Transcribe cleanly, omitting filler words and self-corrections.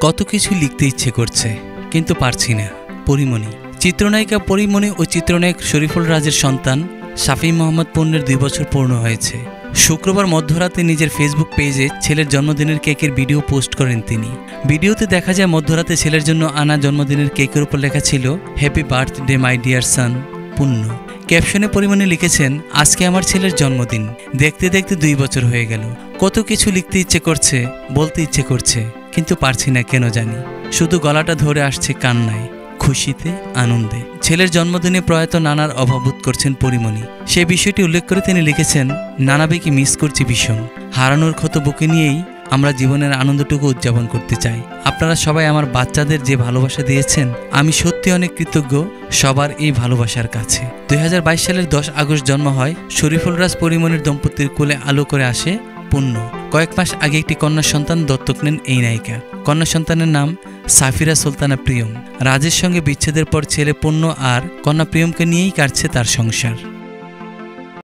কত কিছু লিখতে ইচ্ছে করছে কিন্তু পারছি না। পরিমণি। চিত্রনায়িকা পরিমণি ও চিত্রনায়ক শরীফুল রাজের সন্তান শাফি মোহাম্মদ পূর্ণের 2 বছর পূর্ণ হয়েছে। শুক্রবার মধ্যরাতে নিজের ফেসবুক পেজে ছেলের জন্মদিনের কেকের ভিডিও পোস্ট করেন তিনি। ভিডিওতে দেখা যায় মধ্যরাতে ছেলের জন্য আনা জন্মদিনের কেকের উপর লেখা ছিল happy birthday my dear son পূর্ণ। ক্যাপশনে পরিমণি লিখেছেন, আজকে আমার ছেলের জন্মদিন, দেখতে দেখতে 2 বছর হয়ে গেল। কত কিছু লিখতে ইচ্ছে করছে, বলতে ইচ্ছে করছে, কিন্তু পারছি না কেন জানি। শুধু গলাটা ধরে আসছে কান্নায়, খুশিতে, আনন্দে। ছেলের জন্মদিনে প্রয়াত নানার অভাববোধ করছেন পরিমণি। সে বিষয়টি উল্লেখ করে তিনি লিখেছেন, নানাবিকে মিস করছি ভীষণ। হারানোর ক্ষত বুকে নিয়েই আমরা জীবনের আনন্দটুকু উদযাপন করতে চাই। আপনারা সবাই আমার বাচ্চাদের যে ভালোবাসা দিয়েছেন, আমি সত্যি অনেক কৃতজ্ঞ সবার এই ভালোবাসার কাছে। 2022 সালের 10 আগস্ট জন্ম হয় শরীফুল রাজ পরিমণির দম্পতির কোলে আলো করে আসে পূর্ণ। কয়েক মাস আগে একটি কন্যা সন্তান দত্তক নেন এই নায়িকা। কন্যা সন্তানের নাম সাফিরা সুলতানা প্রিয়ম। রাজের সঙ্গে বিচ্ছেদের পর ছেলে পূর্ণ আর কন্যা প্রিয়মকে নিয়েই কাটছে তার সংসার।